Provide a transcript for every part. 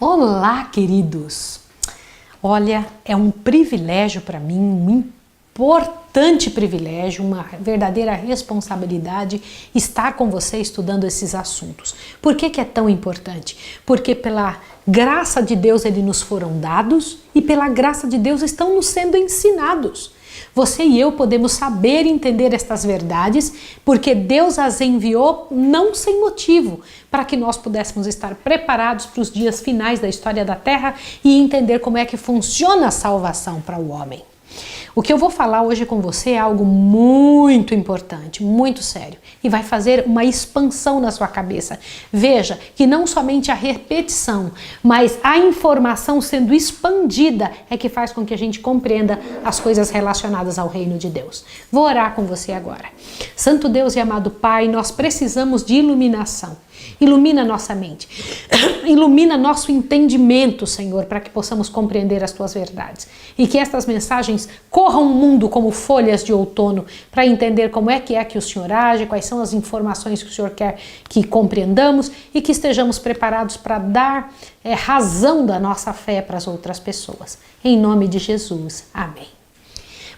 Olá, queridos! Olha, é um privilégio para mim, um importante privilégio, uma verdadeira responsabilidade estar com você estudando esses assuntos. Por que é tão importante? Porque pela graça de Deus eles nos foram dados e pela graça de Deus estão nos sendo ensinados. Você e eu podemos saber e entender estas verdades porque Deus as enviou não sem motivo, para que nós pudéssemos estar preparados para os dias finais da história da Terra e entender como é que funciona a salvação para o homem. O que eu vou falar hoje com você é algo muito importante, muito sério e vai fazer uma expansão na sua cabeça. Veja que não somente a repetição, mas a informação sendo expandida é que faz com que a gente compreenda as coisas relacionadas ao reino de Deus. Vou orar com você agora. Santo Deus e amado Pai, nós precisamos de iluminação. Ilumina nossa mente, ilumina nosso entendimento, Senhor, para que possamos compreender as Tuas verdades. E que estas mensagens corram o mundo como folhas de outono, para entender como é que o Senhor age, quais são as informações que o Senhor quer que compreendamos e que estejamos preparados para dar razão da nossa fé para as outras pessoas. Em nome de Jesus. Amém.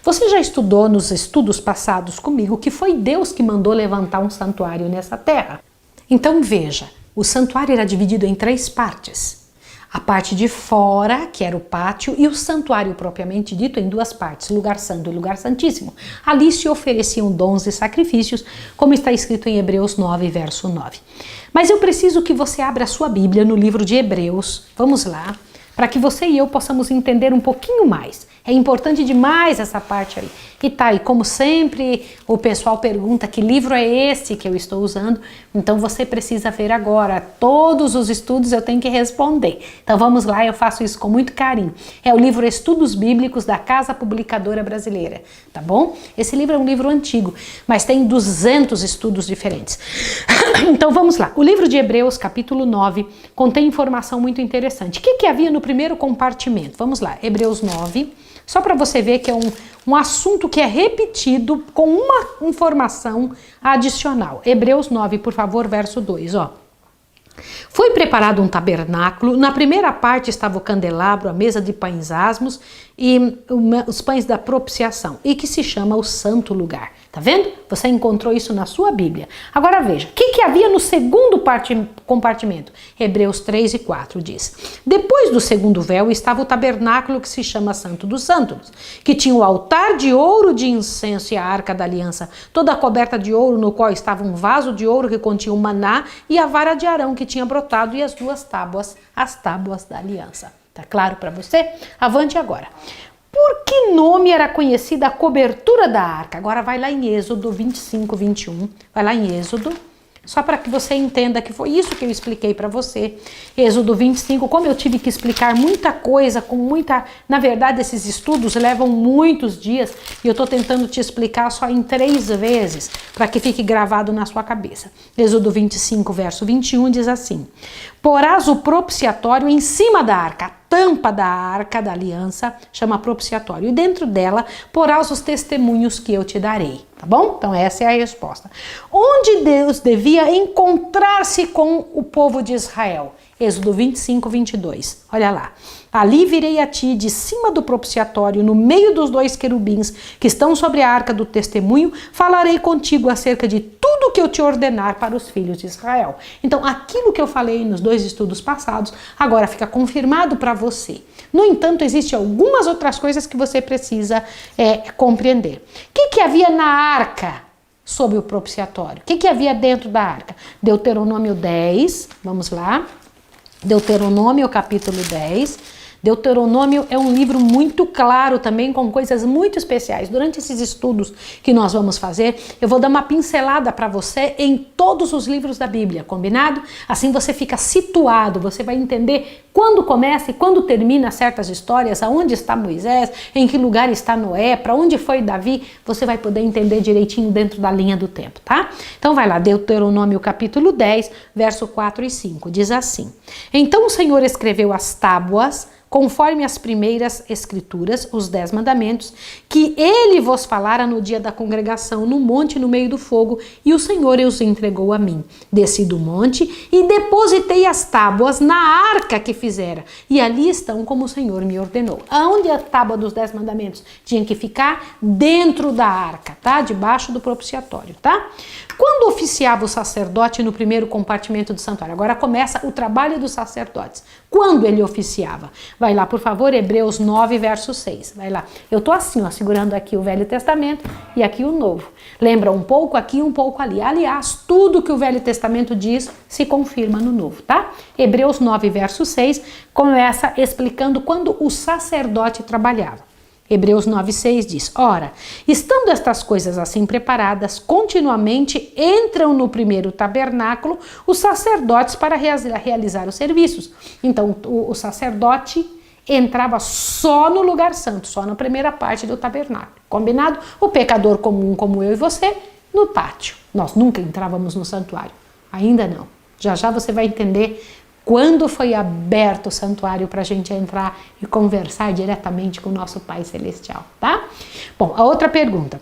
Você já estudou nos estudos passados comigo que foi Deus que mandou levantar um santuário nessa terra? Então veja, o santuário era dividido em 3 partes. A parte de fora, que era o pátio, e o santuário propriamente dito em 2 partes, lugar santo e lugar santíssimo. Ali se ofereciam dons e sacrifícios, como está escrito em Hebreus 9, verso 9. Mas eu preciso que você abra a sua Bíblia no livro de Hebreus, vamos lá, para que você e eu possamos entender um pouquinho mais. É importante demais essa parte aí. E tá, e como sempre o pessoal pergunta que livro é esse que eu estou usando, então você precisa ver agora. Todos os estudos eu tenho que responder. Então vamos lá, eu faço isso com muito carinho. É o livro Estudos Bíblicos da Casa Publicadora Brasileira, tá bom? Esse livro é um livro antigo, mas tem 200 estudos diferentes. Então vamos lá. O livro de Hebreus, capítulo 9, contém informação muito interessante. O que havia no primeiro compartimento? Vamos lá, Hebreus 9. Só para você ver que é um assunto que é repetido com uma informação adicional. Hebreus 9, por favor, verso 2, ó. Foi preparado um tabernáculo, na primeira parte estava o candelabro, a mesa de pães asmos e os pães da propiciação, e que se chama o santo lugar. Tá vendo? Você encontrou isso na sua Bíblia. Agora veja, o que havia no segundo compartimento? Hebreus 3 e 4 diz: depois do segundo véu estava o tabernáculo que se chama Santo dos Santos, que tinha o altar de ouro de incenso e a arca da aliança, toda coberta de ouro, no qual estava um vaso de ouro que continha o maná e a vara de Arão que tinha brotado e as 2 tábuas, as tábuas da aliança. Tá claro para você? Avante agora. Por que nome era conhecida a cobertura da arca? Agora vai lá em Êxodo 25, 21. Vai lá em Êxodo, só para que você entenda que foi isso que eu expliquei para você. Êxodo 25, como eu tive que explicar muita coisa, Na verdade, esses estudos levam muitos dias e eu estou tentando te explicar só em 3 vezes, para que fique gravado na sua cabeça. Êxodo 25, verso 21 diz assim: porás o propiciatório em cima da arca, tampa da arca da aliança, chama propiciatório, e dentro dela porás os testemunhos que eu te darei, tá bom? Então essa é a resposta. Onde Deus devia encontrar-se com o povo de Israel? Êxodo 25, 22, olha lá. Ali virei a ti de cima do propiciatório, no meio dos 2 querubins que estão sobre a arca do testemunho, falarei contigo acerca de tudo que eu te ordenar para os filhos de Israel. Então, aquilo que eu falei nos 2 estudos passados, agora fica confirmado para você. No entanto, existem algumas outras coisas que você precisa compreender. O que havia na arca sob o propiciatório? O que havia dentro da arca? Deuteronômio 10, vamos lá. Deuteronômio, capítulo 10. Deuteronômio é um livro muito claro também, com coisas muito especiais. Durante esses estudos que nós vamos fazer, eu vou dar uma pincelada para você em todos os livros da Bíblia, combinado? Assim você fica situado, você vai entender quando começa e quando termina certas histórias, aonde está Moisés, em que lugar está Noé, para onde foi Davi, você vai poder entender direitinho dentro da linha do tempo, tá? Então vai lá, Deuteronômio capítulo 10, verso 4 e 5, diz assim: então o Senhor escreveu as tábuas conforme as primeiras escrituras, os 10 mandamentos, que ele vos falara no dia da congregação, no monte, no meio do fogo, e o Senhor os entregou a mim. Desci do monte e depositei as tábuas na arca que fizera, e ali estão como o Senhor me ordenou. Aonde a tábua dos 10 mandamentos tinha que ficar? Dentro da arca, tá? Debaixo do propiciatório, tá? Quando oficiava o sacerdote no primeiro compartimento do santuário, agora começa o trabalho dos sacerdotes. Quando ele oficiava? Vai lá, por favor, Hebreus 9, verso 6. Vai lá. Eu tô assim, ó, segurando aqui o Velho Testamento e aqui o Novo. Lembra um pouco aqui, um pouco ali. Aliás, tudo que o Velho Testamento diz se confirma no Novo, tá? Hebreus 9, verso 6 começa explicando quando o sacerdote trabalhava. Hebreus 9,6 diz: ora, estando estas coisas assim preparadas, continuamente entram no primeiro tabernáculo os sacerdotes para realizar os serviços. Então, o sacerdote entrava só no lugar santo, só na primeira parte do tabernáculo. Combinado? O pecador comum, como eu e você, no pátio. Nós nunca entrávamos no santuário. Ainda não. Já já você vai entender quando foi aberto o santuário para a gente entrar e conversar diretamente com o nosso Pai Celestial, tá? Bom, a outra pergunta.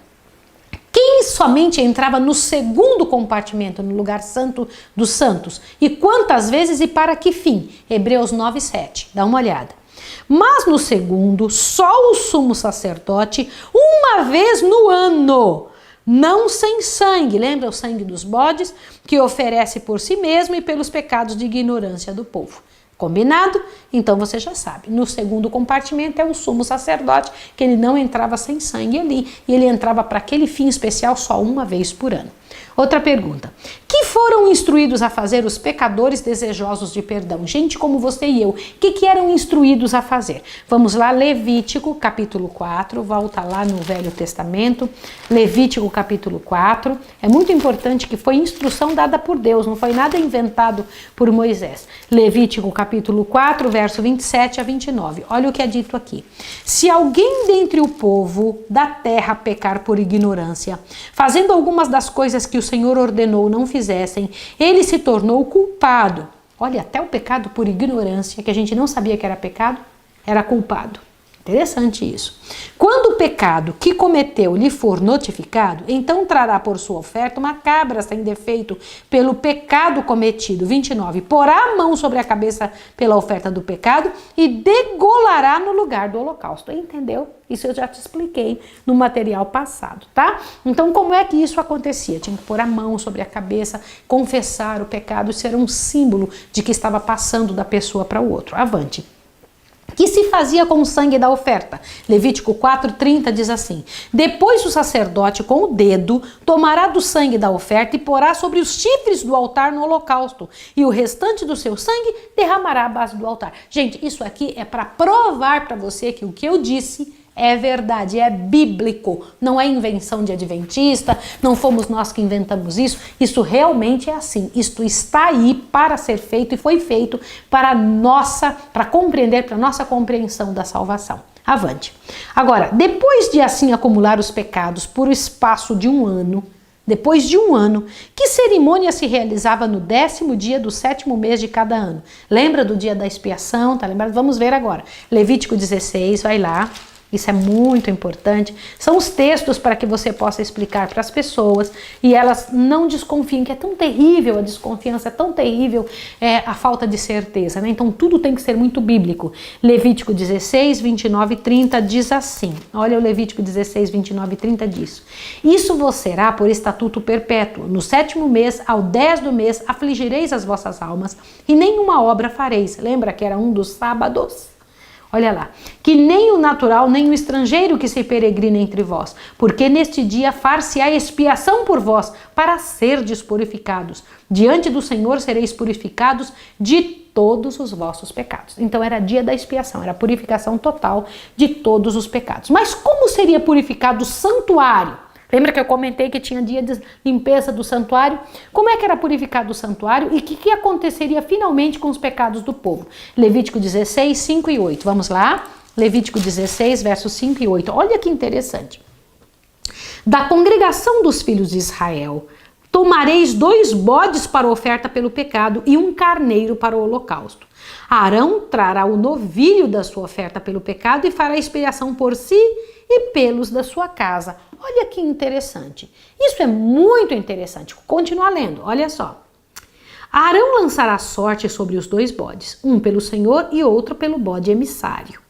Quem somente entrava no segundo compartimento, no lugar santo dos santos? E quantas vezes e para que fim? Hebreus 9:7. Dá uma olhada. Mas no segundo, só o sumo sacerdote, uma vez no ano, não sem sangue, lembra o sangue dos bodes, que oferece por si mesmo e pelos pecados de ignorância do povo. Combinado? Então você já sabe, no segundo compartimento é o sumo sacerdote, que ele não entrava sem sangue ali, e ele entrava para aquele fim especial só uma vez por ano. Outra pergunta. Que foram instruídos a fazer os pecadores desejosos de perdão? Gente como você e eu, o que eram instruídos a fazer? Vamos lá, Levítico capítulo 4, volta lá no Velho Testamento, Levítico capítulo 4, é muito importante que foi instrução dada por Deus, não foi nada inventado por Moisés. Levítico capítulo 4, verso 27 a 29, olha o que é dito aqui. Se alguém dentre o povo da terra pecar por ignorância, fazendo algumas das coisas que o Senhor ordenou não fizessem, ele se tornou culpado. Olha, até o pecado por ignorância, que a gente não sabia que era pecado, era culpado. Interessante isso. Quando o pecado que cometeu lhe for notificado, então trará por sua oferta uma cabra sem defeito pelo pecado cometido. 29. Porá a mão sobre a cabeça pela oferta do pecado e degolará no lugar do holocausto. Entendeu? Isso eu já te expliquei no material passado, tá? Então, como é que isso acontecia? Tinha que pôr a mão sobre a cabeça, confessar o pecado, isso era um símbolo de que estava passando da pessoa para o outro. Avante. Que se fazia com o sangue da oferta? Levítico 4:30 diz assim: depois o sacerdote com o dedo tomará do sangue da oferta e porá sobre os chifres do altar no holocausto, e o restante do seu sangue derramará à base do altar. Gente, isso aqui é para provar para você que o que eu disse é verdade, é bíblico, não é invenção de adventista, não fomos nós que inventamos isso, isso realmente é assim, isto está aí para ser feito e foi feito para compreender, para nossa compreensão da salvação. Avante. Agora, depois de assim acumular os pecados por espaço de um ano, depois de um ano, que cerimônia se realizava no 10º dia do 7º mês de cada ano? Lembra do dia da expiação? Tá lembrado? Vamos ver agora. Levítico 16, vai lá. Isso é muito importante. São os textos para que você possa explicar para as pessoas e elas não desconfiem, que é tão terrível a desconfiança, é tão terrível a falta de certeza, né? Então tudo tem que ser muito bíblico. Levítico 16, 29 e 30 diz assim. Olha o Levítico 16, 29 e 30 diz: isso vos será por estatuto perpétuo. No 7º mês, ao 10 do mês, afligireis as vossas almas e nenhuma obra fareis. Lembra que era um dos sábados? Olha lá, que nem o natural, nem o estrangeiro que se peregrina entre vós, porque neste dia far-se-á expiação por vós, para serdes purificados. Diante do Senhor sereis purificados de todos os vossos pecados. Então era dia da expiação, era a purificação total de todos os pecados. Mas como seria purificado o santuário? Lembra que eu comentei que tinha dia de limpeza do santuário? Como é que era purificado o santuário e o que aconteceria finalmente com os pecados do povo? Levítico 16, 5 e 8. Vamos lá? Levítico 16, versos 5 e 8. Olha que interessante. Da congregação dos filhos de Israel, Tomareis 2 bodes para oferta pelo pecado e 1 carneiro para o holocausto. Arão trará o novilho da sua oferta pelo pecado e fará expiação por si e pelos da sua casa. Olha que interessante. Isso é muito interessante. Continua lendo, olha só. Arão lançará sorte sobre os 2 bodes, um pelo Senhor e outro pelo bode emissário.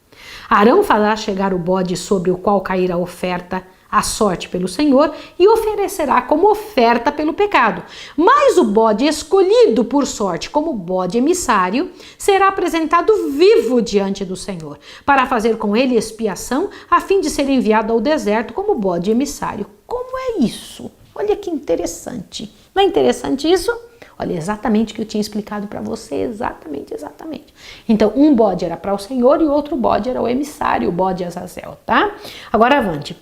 Arão fará chegar o bode sobre o qual cair a oferta, a sorte pelo Senhor, e oferecerá como oferta pelo pecado. Mas o bode escolhido por sorte como bode emissário será apresentado vivo diante do Senhor, para fazer com ele expiação, a fim de ser enviado ao deserto como bode emissário. Como é isso? Olha que interessante. Não é interessante isso? Olha, exatamente o que eu tinha explicado para você, exatamente. Então, um bode era para o Senhor e outro bode era o emissário, o bode Azazel, tá? Agora, avante.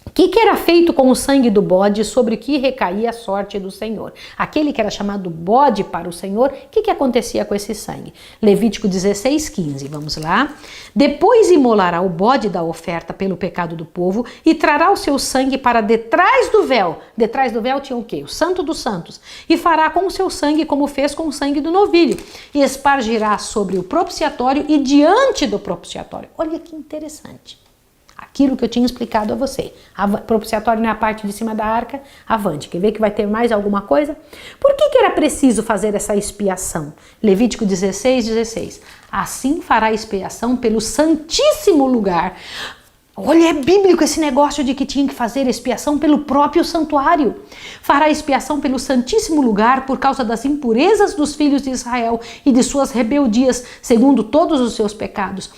O que era feito com o sangue do bode sobre que recaía a sorte do Senhor? Aquele que era chamado bode para o Senhor, o que acontecia com esse sangue? Levítico 16:15, vamos lá. Depois imolará o bode da oferta pelo pecado do povo e trará o seu sangue para detrás do véu. Detrás do véu tinha o quê? O Santo dos Santos. E fará com o seu sangue como fez com o sangue do novilho. E espargirá sobre o propiciatório e diante do propiciatório. Olha que interessante. Aquilo que eu tinha explicado a você. Propiciatório não é a parte de cima da arca, avante. Quer ver que vai ter mais alguma coisa? Por que era preciso fazer essa expiação? Levítico 16:16. Assim fará expiação pelo santíssimo lugar. Olha, é bíblico esse negócio de que tinha que fazer expiação pelo próprio santuário. Fará expiação pelo santíssimo lugar por causa das impurezas dos filhos de Israel e de suas rebeldias, segundo todos os seus pecados.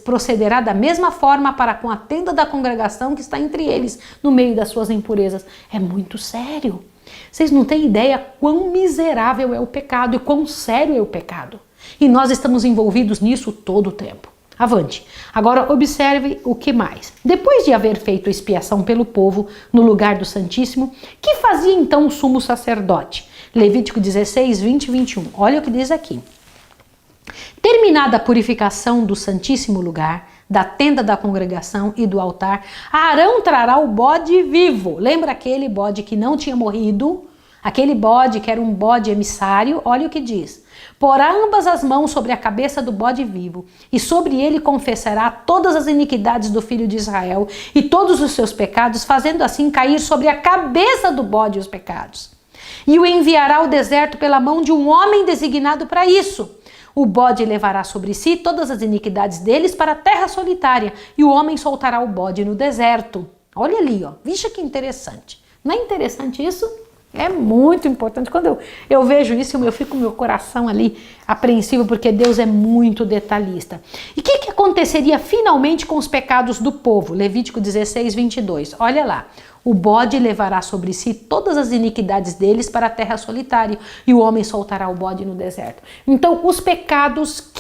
Procederá da mesma forma para com a tenda da congregação que está entre eles, no meio das suas impurezas. É muito sério. Vocês não têm ideia quão miserável é o pecado e quão sério é o pecado. E nós estamos envolvidos nisso todo o tempo. Avante. Agora observe o que mais. Depois de haver feito expiação pelo povo no lugar do Santíssimo, que fazia então o sumo sacerdote? Levítico 16, 20 e 21. Olha o que diz aqui. Terminada a purificação do Santíssimo Lugar, da tenda da congregação e do altar, Arão trará o bode vivo. Lembra aquele bode que não tinha morrido? Aquele bode que era um bode emissário? Olha o que diz. Porá ambas as mãos sobre a cabeça do bode vivo, e sobre ele confessará todas as iniquidades do filho de Israel e todos os seus pecados, fazendo assim cair sobre a cabeça do bode os pecados. E o enviará ao deserto pela mão de um homem designado para isso. O bode levará sobre si todas as iniquidades deles para a terra solitária, e o homem soltará o bode no deserto. Olha ali, ó. Vixa que interessante. Não é interessante isso? É muito importante. Quando eu vejo isso, eu fico com meu coração ali apreensivo, porque Deus é muito detalhista. E o que aconteceria finalmente com os pecados do povo? Levítico 16, 22. Olha lá. O bode levará sobre si todas as iniquidades deles para a terra solitária, e o homem soltará o bode no deserto. Então, os pecados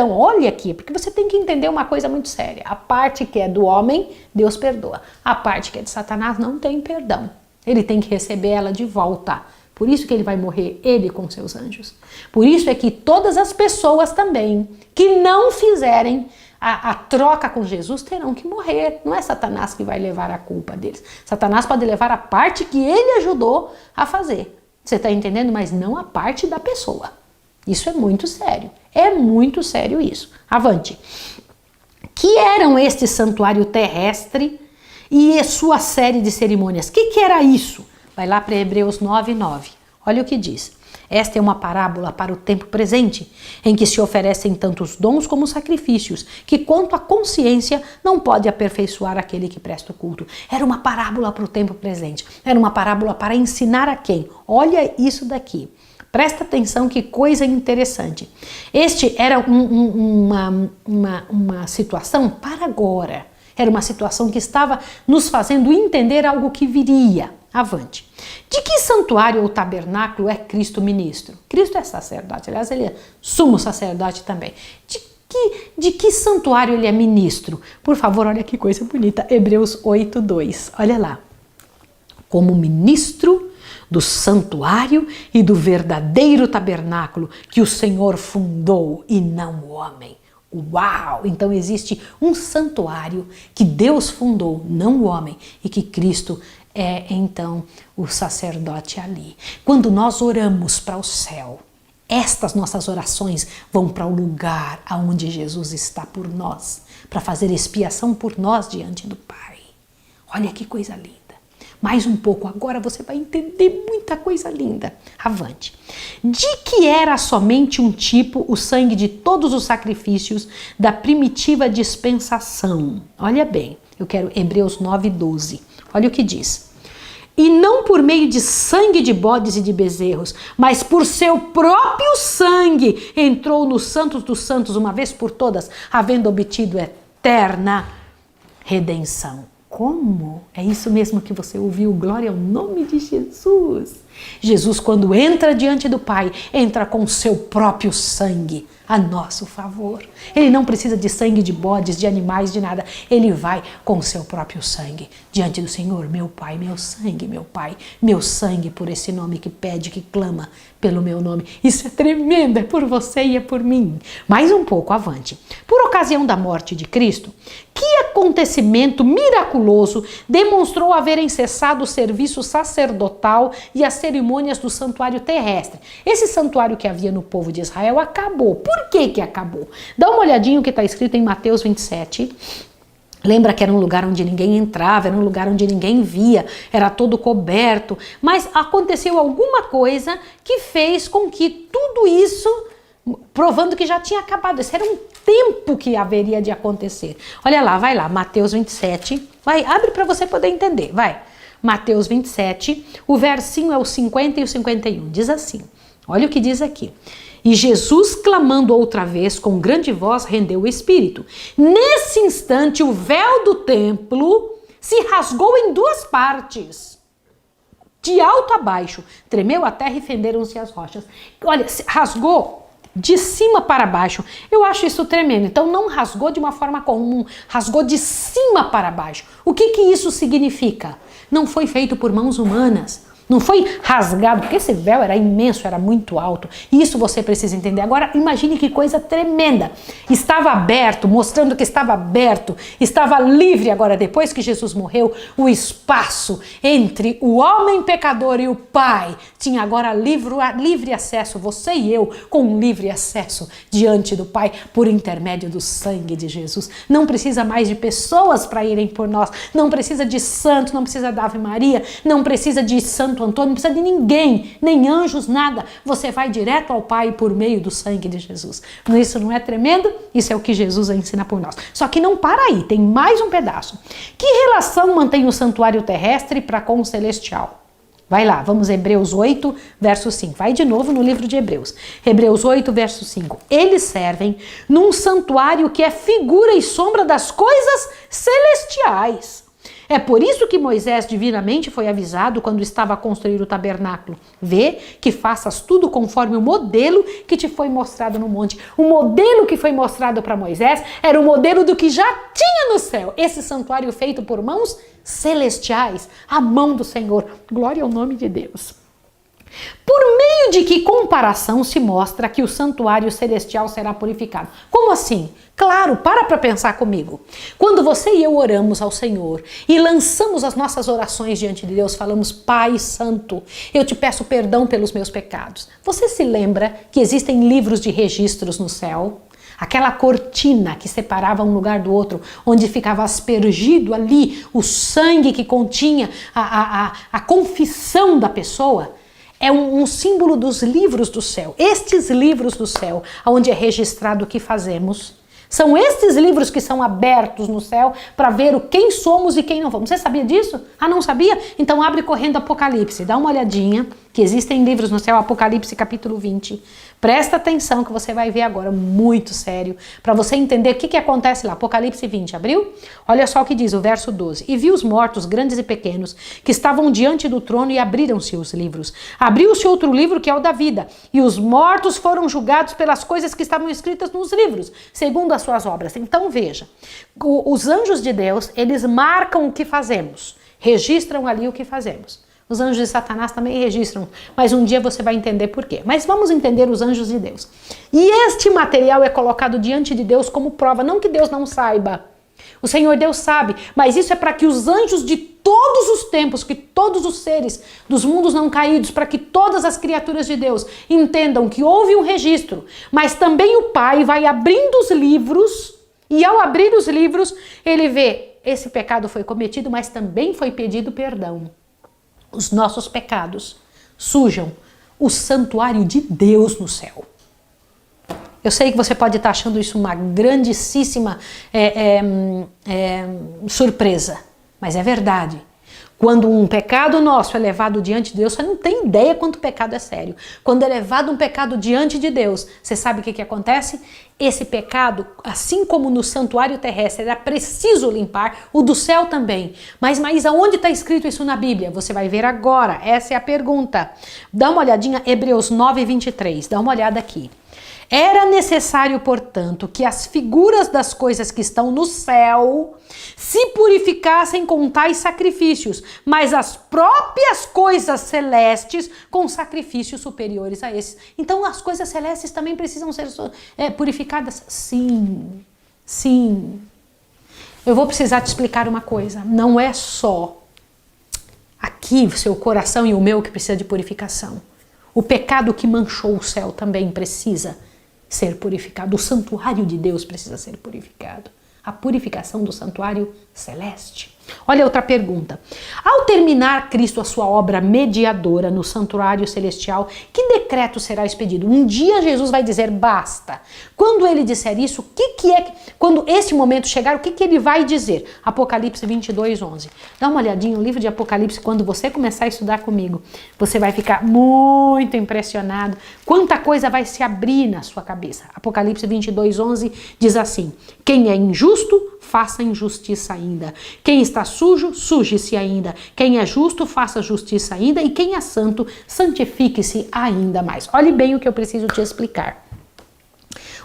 olha aqui, porque você tem que entender uma coisa muito séria. A parte que é do homem, Deus perdoa. A parte que é de Satanás não tem perdão. Ele tem que receber ela de volta. Por isso que ele vai morrer, ele com seus anjos. Por isso é que todas as pessoas também que não fizerem a troca com Jesus terão que morrer. Não é Satanás que vai levar a culpa deles. Satanás pode levar a parte que ele ajudou a fazer. Você está entendendo? Mas não a parte da pessoa. Isso é muito sério. É muito sério isso. Avante. Que eram este santuário terrestre e sua série de cerimônias? O que era isso? Vai lá para Hebreus 9:9. Olha o que diz. Esta é uma parábola para o tempo presente, em que se oferecem tantos dons como sacrifícios, que quanto à consciência não pode aperfeiçoar aquele que presta o culto. Era uma parábola para o tempo presente. Era uma parábola para ensinar a quem? Olha isso daqui. Presta atenção, que coisa interessante. Este era uma situação para agora. Era uma situação que estava nos fazendo entender algo que viria. Avante. De que santuário ou tabernáculo é Cristo ministro? Cristo é sacerdote, aliás, ele é sumo sacerdote também. De que santuário ele é ministro? Por favor, olha que coisa bonita. Hebreus 8:2. Olha lá. Como ministro do santuário e do verdadeiro tabernáculo que o Senhor fundou e não o homem. Uau! Então existe um santuário que Deus fundou, não o homem, e que Cristo é então o sacerdote ali. Quando nós oramos para o céu, estas nossas orações vão para o lugar aonde Jesus está por nós, para fazer expiação por nós diante do Pai. Olha que coisa linda. Mais um pouco, agora você vai entender muita coisa linda. Avante. De que era somente um tipo o sangue de todos os sacrifícios da primitiva dispensação. Olha bem, eu quero Hebreus 9:12. Olha o que diz. E não por meio de sangue de bodes e de bezerros, mas por seu próprio sangue entrou nos santos dos santos uma vez por todas, havendo obtido eterna redenção. Como? É isso mesmo que você ouviu, glória ao nome de Jesus. Jesus, quando entra diante do Pai, entra com o seu próprio sangue a nosso favor. Ele não precisa de sangue de bodes, de animais, de nada. Ele vai com o seu próprio sangue diante do Senhor. Meu Pai, meu Pai, meu sangue por esse nome que pede, que clama pelo meu nome. Isso é tremendo, é por você e é por mim. Mais um pouco, avante. Por ocasião da morte de Cristo, que acontecimento miraculoso demonstrou haverem cessado o serviço sacerdotal e as cerimônias do santuário terrestre? Esse santuário que havia no povo de Israel acabou. Por que acabou? Dá uma olhadinha o que está escrito em Mateus 27. Lembra que era um lugar onde ninguém entrava, era um lugar onde ninguém via, era todo coberto. Mas aconteceu alguma coisa que fez com que tudo isso, provando que já tinha acabado. Esse era um tempo que haveria de acontecer. Olha lá, vai lá, Mateus 27. Vai, abre para você poder entender, vai. Mateus 27, o versinho é o 50 e o 51. Diz assim, olha o que diz aqui. E Jesus, clamando outra vez, com grande voz, rendeu o espírito. Nesse instante, o véu do templo se rasgou em duas partes, de alto a baixo. Tremeu a terra e fenderam-se as rochas. Olha, rasgou de cima para baixo. Eu acho isso tremendo. Então, não rasgou de uma forma comum, rasgou de cima para baixo. O que isso significa? Não foi feito por mãos humanas. Não foi rasgado, porque esse véu era imenso, era muito alto. Isso você precisa entender. Agora, imagine que coisa tremenda. Estava aberto, mostrando que estava aberto, estava livre agora, depois que Jesus morreu, o espaço entre o homem pecador e o Pai tinha agora livre acesso, você e eu, com livre acesso diante do Pai, por intermédio do sangue de Jesus. Não precisa mais de pessoas para irem por nós, não precisa de santos, não precisa da Ave Maria, não precisa de Santo Antônio, não precisa de ninguém, nem anjos, nada. Você vai direto ao Pai por meio do sangue de Jesus. Isso não é tremendo? Isso é o que Jesus ensina por nós. Só que não para aí, tem mais um pedaço. Que relação mantém o santuário terrestre para com o celestial? Vai lá, vamos Hebreus 8, verso 5. Vai de novo no livro de Hebreus. Hebreus 8, verso 5. Eles servem num santuário que é figura e sombra das coisas celestiais. É por isso que Moisés divinamente foi avisado quando estava a construir o tabernáculo. Vê que faças tudo conforme o modelo que te foi mostrado no monte. O modelo que foi mostrado para Moisés era o modelo do que já tinha no céu. Esse santuário feito por mãos celestiais, a mão do Senhor. Glória ao nome de Deus. Por meio de que comparação se mostra que o santuário celestial será purificado? Como assim? Claro, para pensar comigo. Quando você e eu oramos ao Senhor e lançamos as nossas orações diante de Deus, falamos, Pai Santo, eu te peço perdão pelos meus pecados. Você se lembra que existem livros de registros no céu? Aquela cortina que separava um lugar do outro, onde ficava aspergido ali o sangue que continha a confissão da pessoa, é um símbolo dos livros do céu. Estes livros do céu, onde é registrado o que fazemos, são estes livros que são abertos no céu para ver quem somos e quem não somos. Você sabia disso? Ah, não sabia? Então abre correndo Apocalipse, dá uma olhadinha, que existem livros no céu, Apocalipse capítulo 20. Presta atenção que você vai ver agora, muito sério, para você entender o que acontece lá. Apocalipse 20, abriu? Olha só o que diz o verso 12. E vi os mortos, grandes e pequenos, que estavam diante do trono e abriram-se os livros. Abriu-se outro livro que é o da vida. E os mortos foram julgados pelas coisas que estavam escritas nos livros, segundo as suas obras. Então veja, os anjos de Deus, eles marcam o que fazemos, registram ali o que fazemos. Os anjos de Satanás também registram, mas um dia você vai entender por quê. Mas vamos entender os anjos de Deus. E este material é colocado diante de Deus como prova, não que Deus não saiba. O Senhor Deus sabe, mas isso é para que os anjos de todos os tempos, que todos os seres dos mundos não caídos, para que todas as criaturas de Deus entendam que houve um registro, mas também o Pai vai abrindo os livros, e ao abrir os livros, ele vê, esse pecado foi cometido, mas também foi pedido perdão. Os nossos pecados sujam o santuário de Deus no céu. Eu sei que você pode estar achando isso uma grandíssima surpresa, mas é verdade. Quando um pecado nosso é levado diante de Deus, você não tem ideia quanto o pecado é sério. Quando é levado um pecado diante de Deus, você sabe o que acontece? Esse pecado, assim como no santuário terrestre, era preciso limpar, o do céu também. Mas aonde está escrito isso na Bíblia? Você vai ver agora, essa é a pergunta. Dá uma olhadinha, Hebreus 9:23, dá uma olhada aqui. Era necessário, portanto, que as figuras das coisas que estão no céu se purificassem com tais sacrifícios, mas as próprias coisas celestes com sacrifícios superiores a esses. Então as coisas celestes também precisam ser purificadas? Sim, sim. Eu vou precisar te explicar uma coisa. Não é só aqui o seu coração e o meu que precisa de purificação. O pecado que manchou o céu também precisa ser purificado. O santuário de Deus precisa ser purificado. A purificação do santuário celeste. Olha outra pergunta. Ao terminar Cristo a sua obra mediadora no santuário celestial, que decreto será expedido? Um dia Jesus vai dizer basta. Quando ele disser isso, quando esse momento chegar, o que ele vai dizer? Apocalipse 22:11. Dá uma olhadinha no livro de Apocalipse, quando você começar a estudar comigo, você vai ficar muito impressionado. Quanta coisa vai se abrir na sua cabeça. Apocalipse 22:11 diz assim: quem é injusto, faça injustiça ainda. Quem está sujo, suje-se ainda. Quem é justo, faça justiça ainda. E quem é santo, santifique-se ainda mais. Olhe bem o que eu preciso te explicar.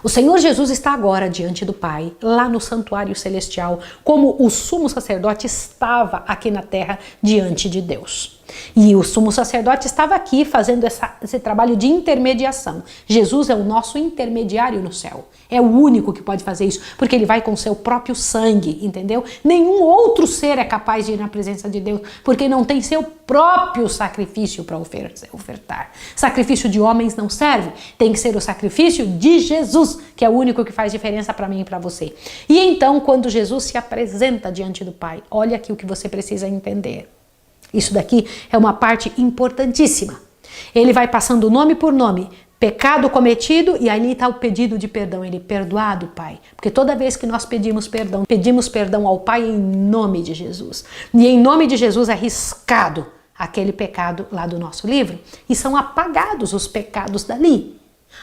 O Senhor Jesus está agora diante do Pai, lá no santuário celestial, como o sumo sacerdote estava aqui na terra diante de Deus. E o sumo sacerdote estava aqui fazendo esse trabalho de intermediação. Jesus é o nosso intermediário no céu. É o único que pode fazer isso, porque ele vai com seu próprio sangue, entendeu? Nenhum outro ser é capaz de ir na presença de Deus, porque não tem seu próprio sacrifício para ofertar. Sacrifício de homens não serve, tem que ser o sacrifício de Jesus, que é o único que faz diferença para mim e para você. E então, quando Jesus se apresenta diante do Pai, olha aqui o que você precisa entender. Isso daqui é uma parte importantíssima. Ele vai passando nome por nome, pecado cometido, e ali está o pedido de perdão. Ele, perdoado, Pai. Porque toda vez que nós pedimos perdão ao Pai em nome de Jesus. E em nome de Jesus é riscado aquele pecado lá do nosso livro e são apagados os pecados dali.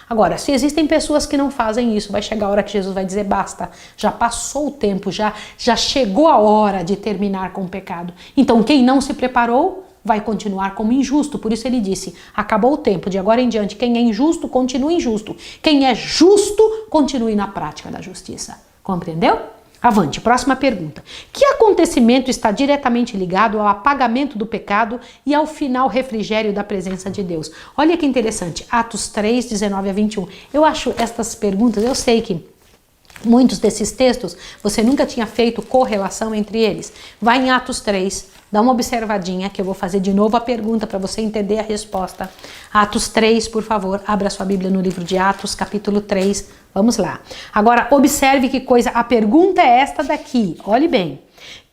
Agora, se existem pessoas que não fazem isso, vai chegar a hora que Jesus vai dizer basta, já passou o tempo, já chegou a hora de terminar com o pecado. Então quem não se preparou vai continuar como injusto, por isso ele disse, acabou o tempo, de agora em diante quem é injusto continue injusto, quem é justo continue na prática da justiça. Compreendeu? Avante, próxima pergunta. Que acontecimento está diretamente ligado ao apagamento do pecado e ao final refrigério da presença de Deus? Olha que interessante, Atos 3, 19-21. Eu acho estas perguntas, eu sei que muitos desses textos você nunca tinha feito correlação entre eles. Vai em Atos 3, dá uma observadinha que eu vou fazer de novo a pergunta para você entender a resposta. Atos 3, por favor, abra sua Bíblia no livro de Atos, capítulo 3. Vamos lá. Agora, observe que coisa, a pergunta é esta daqui, olhe bem.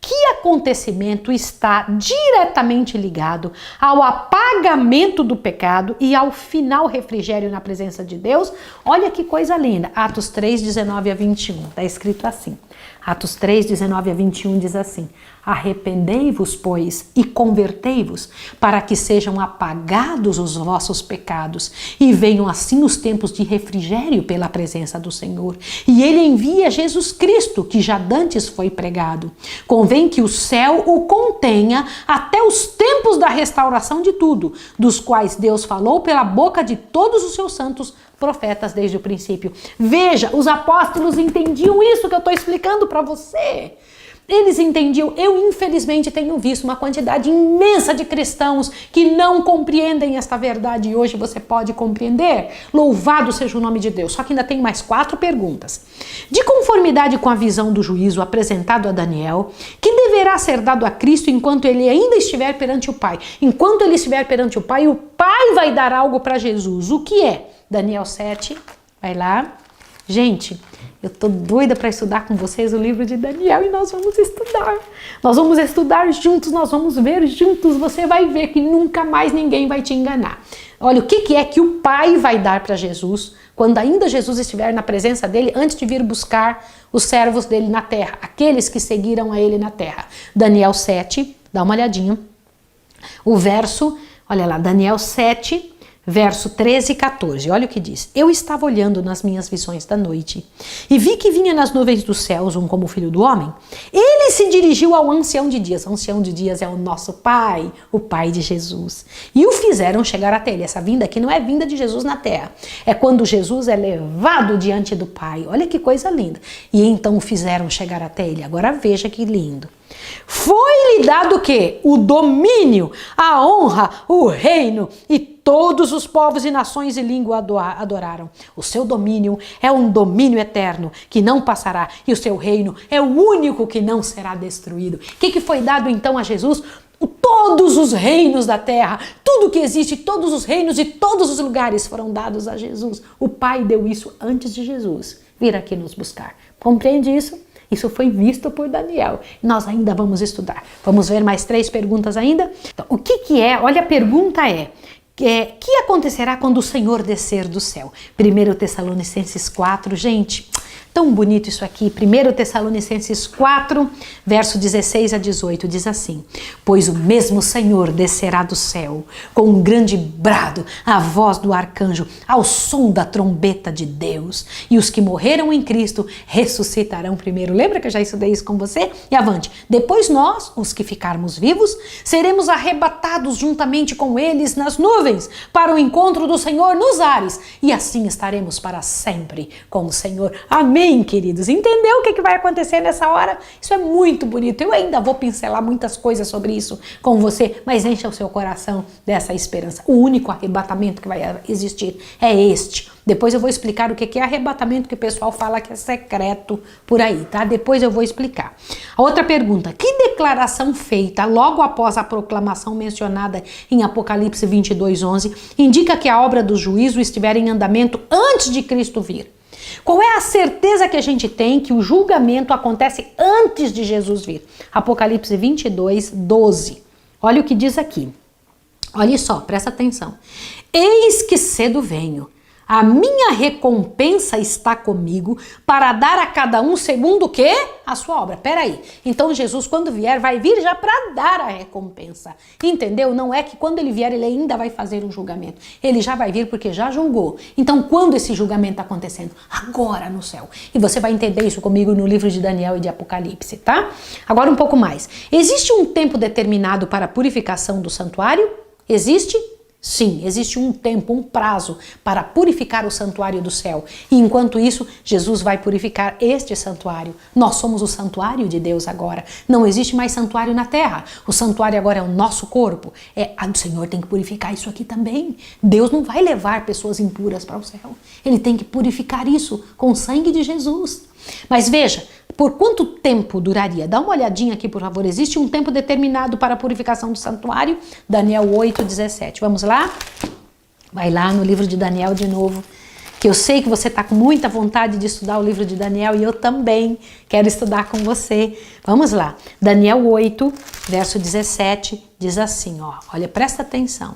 Que acontecimento está diretamente ligado ao apagamento do pecado e ao final refrigério na presença de Deus? Olha que coisa linda. Atos 3, 19-21. Está escrito assim. Atos 3, 19-21 diz assim: arrependei-vos, pois, e convertei-vos, para que sejam apagados os vossos pecados, e venham assim os tempos de refrigério pela presença do Senhor. E ele envia Jesus Cristo, que já dantes foi pregado. Convém que o céu o contenha até os tempos da restauração de tudo, dos quais Deus falou pela boca de todos os seus santos profetas desde o princípio. Veja, os apóstolos entendiam isso que eu estou explicando para você. Eles entendiam. Eu, infelizmente, tenho visto uma quantidade imensa de cristãos que não compreendem esta verdade e hoje você pode compreender. Louvado seja o nome de Deus. Só que ainda tem mais 4 perguntas. De conformidade com a visão do juízo apresentado a Daniel, que deverá ser dado a Cristo enquanto ele ainda estiver perante o Pai. Enquanto ele estiver perante o Pai vai dar algo para Jesus. O que é? Daniel 7, vai lá. Gente, eu tô doida para estudar com vocês o livro de Daniel e nós vamos estudar. Nós vamos estudar juntos, nós vamos ver juntos. Você vai ver que nunca mais ninguém vai te enganar. Olha, o que é que o Pai vai dar para Jesus quando ainda Jesus estiver na presença dele, antes de vir buscar os servos dele na terra, aqueles que seguiram a ele na terra. Daniel 7, dá uma olhadinha. O verso, olha lá, Daniel 7, verso 13 e 14, olha o que diz. Eu estava olhando nas minhas visões da noite e vi que vinha nas nuvens dos céus um como filho do homem. Ele se dirigiu ao ancião de dias. O ancião de dias é o nosso Pai, o Pai de Jesus. E o fizeram chegar até ele. Essa vinda aqui não é vinda de Jesus na terra. É quando Jesus é levado diante do Pai. Olha que coisa linda. E então o fizeram chegar até ele. Agora veja que lindo. Foi-lhe dado o quê? O domínio, a honra, o reino, e todos os povos e nações e língua adoraram. O seu domínio é um domínio eterno que não passará, e o seu reino é o único que não será destruído. O que foi dado então a Jesus? Todos os reinos da terra, tudo que existe, todos os reinos e todos os lugares foram dados a Jesus. O Pai deu isso antes de Jesus vir aqui nos buscar. Compreende isso? Isso foi visto por Daniel. Nós ainda vamos estudar. Vamos ver mais 3 perguntas ainda? Então, o que é? Olha, a pergunta é, que acontecerá quando o Senhor descer do céu? 1 Tessalonicenses 4, gente, tão bonito isso aqui. 1 Tessalonicenses 4, verso 16 a 18, diz assim: pois o mesmo Senhor descerá do céu com um grande brado, a voz do arcanjo, ao som da trombeta de Deus, e os que morreram em Cristo ressuscitarão primeiro. Lembra que eu já estudei isso com você? E avante. Depois nós, os que ficarmos vivos, seremos arrebatados juntamente com eles nas nuvens para o encontro do Senhor nos ares, e assim estaremos para sempre com o Senhor. Amém. Queridos, entendeu o que vai acontecer nessa hora? Isso é muito bonito. Eu ainda vou pincelar muitas coisas sobre isso com você, mas encha o seu coração dessa esperança. O único arrebatamento que vai existir é este. Depois eu vou explicar o que é arrebatamento, que o pessoal fala que é secreto por aí, tá? Depois eu vou explicar. A outra pergunta: que declaração feita logo após a proclamação mencionada em Apocalipse 22:11 indica que a obra do juízo estiver em andamento antes de Cristo vir? Qual é a certeza que a gente tem que o julgamento acontece antes de Jesus vir? Apocalipse 22:12. Olha o que diz aqui. Olha só, presta atenção. Eis que cedo venho. A minha recompensa está comigo para dar a cada um segundo o quê? A sua obra. Peraí. Então Jesus, quando vier, vai vir já para dar a recompensa. Entendeu? Não é que quando ele vier, ele ainda vai fazer um julgamento. Ele já vai vir porque já julgou. Então, quando esse julgamento está acontecendo? Agora no céu. E você vai entender isso comigo no livro de Daniel e de Apocalipse, tá? Agora um pouco mais. Existe um tempo determinado para a purificação do santuário? Existe? Sim, existe um tempo, um prazo para purificar o santuário do céu. E enquanto isso, Jesus vai purificar este santuário. Nós somos o santuário de Deus agora. Não existe mais santuário na terra. O santuário agora é o nosso corpo. O Senhor tem que purificar isso aqui também. Deus não vai levar pessoas impuras para o céu. Ele tem que purificar isso com o sangue de Jesus. Mas veja, por quanto tempo duraria? Dá uma olhadinha aqui, por favor. Existe um tempo determinado para a purificação do santuário? Daniel 8:17. Vamos lá? Vai lá no livro de Daniel de novo, que eu sei que você está com muita vontade de estudar o livro de Daniel e eu também quero estudar com você. Vamos lá. Daniel 8, verso 17, diz assim, ó. Olha, presta atenção.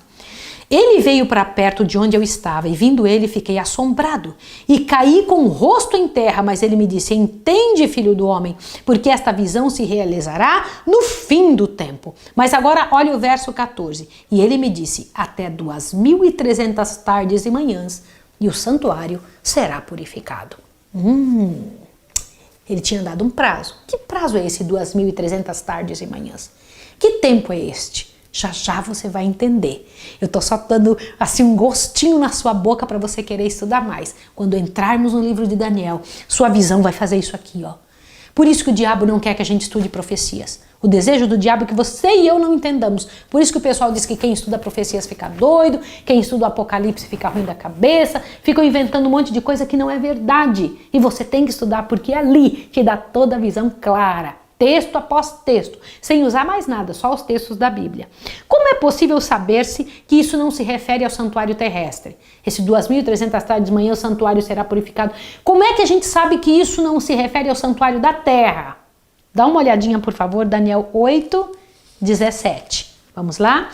Ele veio para perto de onde eu estava, e vindo ele, fiquei assombrado, e caí com o rosto em terra, mas ele me disse: entende, filho do homem, porque esta visão se realizará no fim do tempo. Mas agora olha o verso 14, e ele me disse: até 2300 tardes e manhãs, e o santuário será purificado. Ele tinha dado um prazo. Que prazo é esse, 2300 tardes e manhãs? Que tempo é este? Já já você vai entender. Eu tô só dando assim um gostinho na sua boca para você querer estudar mais. Quando entrarmos no livro de Daniel, sua visão vai fazer isso aqui, ó. Por isso que o diabo não quer que a gente estude profecias. O desejo do diabo é que você e eu não entendamos. Por isso que o pessoal diz que quem estuda profecias fica doido, quem estuda o Apocalipse fica ruim da cabeça, ficam inventando um monte de coisa que não é verdade. E você tem que estudar porque ali te dá toda a visão clara. texto após texto, sem usar mais nada, só os textos da Bíblia. Como é possível saber-se que isso não se refere ao santuário terrestre? Esse 2.300 tardes de manhã o santuário será purificado. Como é que a gente sabe que isso não se refere ao santuário da terra? Dá uma olhadinha, por favor, Daniel 8:17. Vamos lá?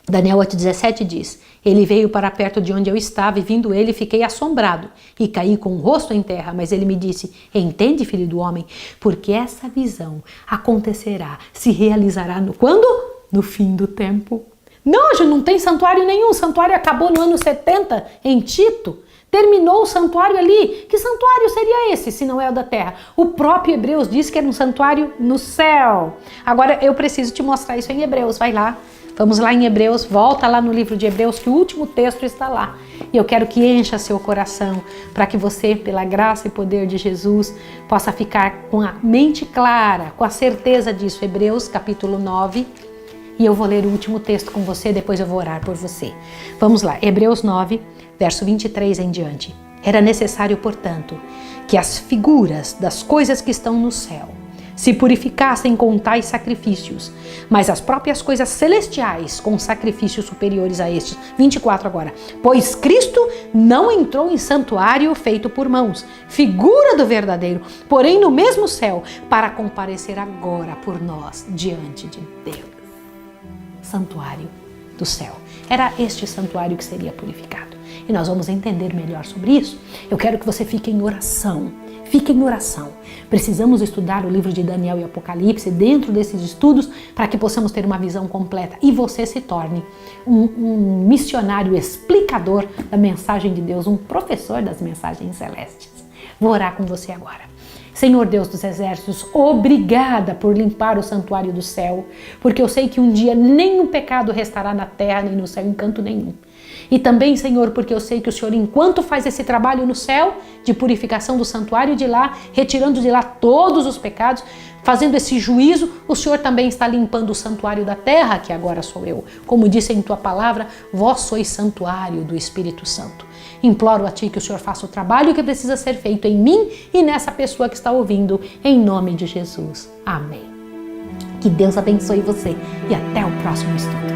Daniel 8:17 diz: ele veio para perto de onde eu estava, e vindo ele, fiquei assombrado, e caí com o rosto em terra. Mas ele me disse: entende, filho do homem, porque essa visão acontecerá, se realizará quando? No fim do tempo. Não tem santuário nenhum, o santuário acabou no ano 70, em Tito. Terminou o santuário ali. Que santuário seria esse, se não é o da terra? O próprio Hebreus diz que era um santuário no céu. Agora eu preciso te mostrar isso em Hebreus, vai lá. Vamos lá em Hebreus, volta lá no livro de Hebreus, que o último texto está lá. E eu quero que encha seu coração, para que você, pela graça e poder de Jesus, possa ficar com a mente clara, com a certeza disso. Hebreus, capítulo 9. E eu vou ler o último texto com você, depois eu vou orar por você. Vamos lá, Hebreus 9, verso 23 em diante. Era necessário, portanto, que as figuras das coisas que estão no céu se purificassem com tais sacrifícios, mas as próprias coisas celestiais com sacrifícios superiores a estes. 24 agora. Pois Cristo não entrou em santuário feito por mãos, figura do verdadeiro, porém no mesmo céu, para comparecer agora por nós diante de Deus. Santuário do céu. Era este santuário que seria purificado. E nós vamos entender melhor sobre isso. Eu quero que você fique em oração. Fique em oração. Precisamos estudar o livro de Daniel e Apocalipse dentro desses estudos para que possamos ter uma visão completa e você se torne um missionário explicador da mensagem de Deus, um professor das mensagens celestes. Vou orar com você agora. Senhor Deus dos exércitos, obrigada por limpar o santuário do céu, porque eu sei que um dia nenhum pecado restará na terra nem no céu em canto nenhum. E também, Senhor, porque eu sei que o Senhor, enquanto faz esse trabalho no céu, de purificação do santuário de lá, retirando de lá todos os pecados, fazendo esse juízo, o Senhor também está limpando o santuário da terra, que agora sou eu. Como disse em tua palavra, vós sois santuário do Espírito Santo. Imploro a ti que o Senhor faça o trabalho que precisa ser feito em mim e nessa pessoa que está ouvindo, em nome de Jesus. Amém. Que Deus abençoe você e até o próximo estudo.